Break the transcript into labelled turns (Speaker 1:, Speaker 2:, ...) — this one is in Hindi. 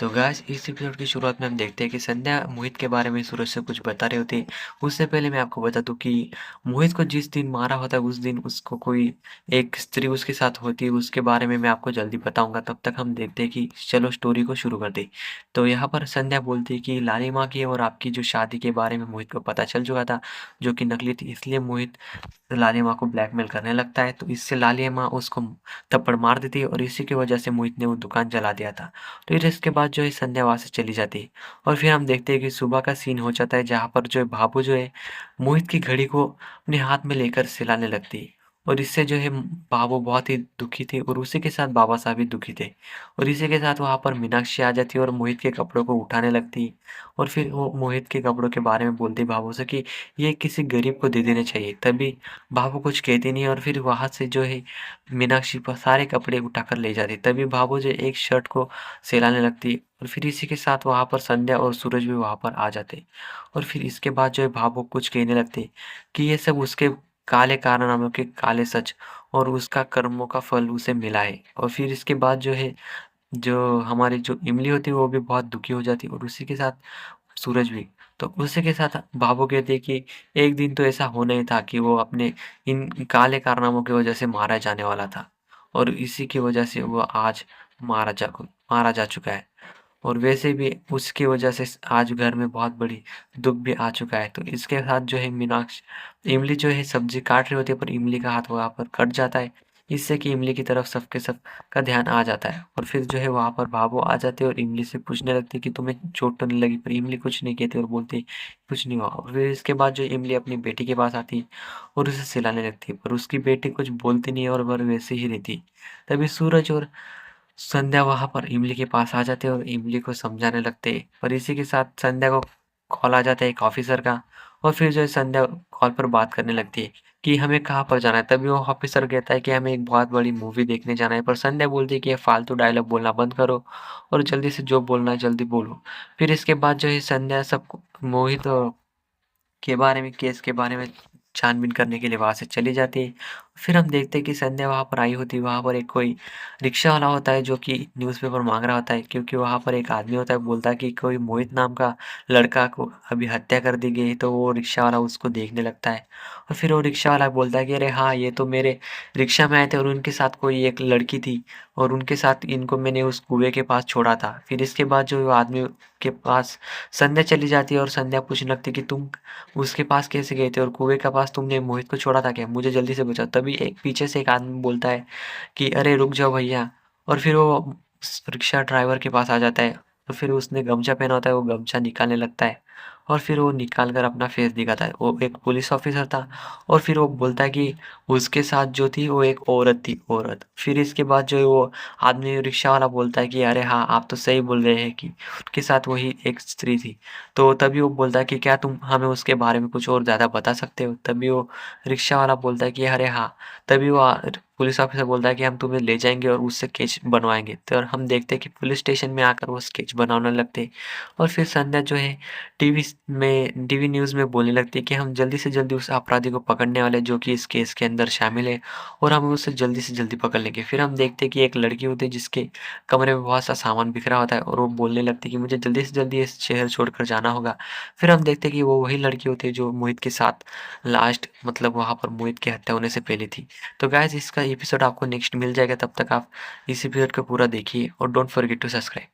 Speaker 1: तो गाइस इस एपिसोड की शुरुआत में हम देखते हैं कि संध्या मोहित के बारे में सूरज से कुछ बता रही होती है। उससे पहले मैं आपको बता दूं कि मोहित को जिस दिन मारा होता है उस दिन उसको कोई एक स्त्री उसके साथ होती है, उसके बारे में मैं आपको जल्दी बताऊंगा। तब तक हम देखते हैं कि चलो स्टोरी को शुरू कर दे। तो यहाँ पर संध्या बोलती है कि लाली माँ की और आपकी जो शादी के बारे में मोहित को पता चल चुका था, जो कि नकली थी, इसलिए मोहित लालिमा को ब्लैकमेल करने लगता है। तो इससे लालिमा उसको थप्पड़ मार देती है और इसी की वजह से मोहित ने वो दुकान जला दिया था। तो फिर इसके बाद जो है संध्या वहाँ से चली जाती है और फिर हम देखते हैं कि सुबह का सीन हो जाता है, जहाँ पर जो है बाबू जो है मोहित की घड़ी को अपने हाथ में लेकर सिलाने लगती है। और इससे जो है बाबू बहुत ही दुखी थे और उसी के साथ बाबा साहब भी दुखी थे। और इसी के साथ वहाँ पर मीनाक्षी आ जाती है और मोहित के कपड़ों को उठाने लगती है। और फिर वो मोहित के कपड़ों के बारे में बोलती है बाबू से कि ये किसी गरीब को दे देने चाहिए। तभी बाबू कुछ कहती नहीं है और फिर वहाँ से जो है मीनाक्षी पर सारे कपड़े उठाकर ले जाती है। तभी बाबू जो एक शर्ट को सिलाने लगती है और फिर इसी के साथ वहाँ पर संध्या और सूरज भी वहाँ पर आ जाते हैं। और फिर इसके बाद जो है भावुक कुछ कहने लगते हैं कि ये सब उसके काले कारनामों के काले सच और उसका कर्मों का फल उसे मिला है। और फिर इसके बाद जो है जो हमारी जो इमली होती है वो भी बहुत दुखी हो जाती है और उसी के साथ सूरज भी। तो उसी के साथ भावुक कहते हैं कि एक दिन तो ऐसा होना ही था कि वो अपने इन काले कारनामों की वजह से मारा जाने वाला था और इसी की वजह से वो आज मारा जा चुका है। और वैसे भी उसकी वजह से आज घर में बहुत बड़ी दुख भी आ चुका है। तो इसके साथ जो है मीनाक्षी इमली जो है सब्जी काट रही होती है पर इमली का हाथ वहाँ पर कट जाता है। इससे कि इमली की तरफ सबके सब का ध्यान आ जाता है और फिर जो है वहाँ पर भावो आ जाते हैं और इमली से पूछने लगती है कि तुम्हें चोट तो नहीं लगी। पर इमली कुछ नहीं कहती और बोलती है, कुछ नहीं हुआ। और फिर इसके बाद जो इमली अपनी बेटी के पास आती है और उसे सिलाने लगती है, पर उसकी बेटी कुछ बोलती नहीं है और वह वैसे ही रहती है। तभी सूरज और संध्या वहाँ पर इमली के पास आ जाते हैं और इमली को समझाने लगते हैं। और इसी के साथ संध्या को कॉल आ जाता है एक ऑफिसर का। और फिर जो है संध्या कॉल पर बात करने लगती है कि हमें कहाँ पर जाना है। तभी वो ऑफिसर कहता है कि हमें एक बहुत बड़ी मूवी देखने जाना है। पर संध्या बोलती है कि ये फालतू डायलॉग बोलना बंद करो और जल्दी से जो बोलना है जल्दी बोलो। फिर इसके बाद जो है संध्या सबको मोहित के बारे में केस के बारे में छानबीन करने के लिए वहाँ से चली जाती है। फिर हम देखते हैं कि संध्या वहाँ पर आई होती है। वहाँ पर एक कोई रिक्शा वाला होता है जो कि न्यूज़पेपर माँग रहा होता है, क्योंकि वहाँ पर एक आदमी होता है, बोलता है कि कोई मोहित नाम का लड़का को अभी हत्या कर दी गई है। तो वो रिक्शा वाला उसको देखने लगता है और फिर वो रिक्शा वाला बोलता है कि अरे हाँ, ये तो मेरे रिक्शा में आए थे और उनके साथ कोई एक लड़की थी और उनके साथ इनको मैंने उस कुएँ के पास छोड़ा था। फिर इसके बाद जो आदमी के पास संध्या चली जाती है और संध्या पूछने लगती है कि तुम उसके पास कैसे गए थे और कुएँ के पास तुमने मोहित को छोड़ा था क्या? मुझे जल्दी से बचाओ। तभी एक पीछे से एक आदमी बोलता है कि अरे रुक जाओ भैया। और फिर वो रिक्शा ड्राइवर के पास आ जाता है और फिर उसने गमछा पहना होता है, वो गमछा निकालने लगता है और फिर वो निकाल कर अपना फेस दिखाता है। वो एक पुलिस ऑफिसर था और फिर वो बोलता है कि उसके साथ जो थी वो एक औरत थी, औरत। फिर इसके बाद जो है वो आदमी रिक्शा वाला बोलता है कि अरे हाँ, आप तो सही बोल रहे हैं कि उनके साथ वही एक स्त्री थी। तो तभी वो बोलता है कि क्या तुम हमें उसके बारे में कुछ और ज़्यादा बता सकते हो? तभी वो रिक्शा वाला बोलता है कि अरे हाँ। तभी वो पुलिस ऑफिसर बोलता है कि हम तुम्हें ले जाएँगे और उससे स्केच बनवाएँगे। तो और हम देखते हैं कि पुलिस स्टेशन में आकर वो स्केच बनाने लगते हैं। और फिर संध्या जो है टीवी न्यूज़ में बोलने लगती है कि हम जल्दी से जल्दी उस अपराधी को पकड़ने वाले हैं जो कि इस केस के अंदर शामिल है और हम उसे जल्दी से जल्दी पकड़ लेंगे। फिर हम देखते हैं कि एक लड़की होती है जिसके कमरे में बहुत सा सामान बिखरा होता है और वो बोलने लगती है कि मुझे जल्दी से जल्दी इस शहर छोड़कर जाना होगा। फिर हम देखते हैं कि वो वही लड़की होती है जो मोहित के साथ लास्ट मतलब वहाँ पर मोहित की हत्या होने से पहले थी। तो गाइस इसका एपिसोड आपको नेक्स्ट मिल जाएगा, तब तक आप इस एपिसोड को पूरा देखिए और डोंट फॉरगेट टू सब्सक्राइब।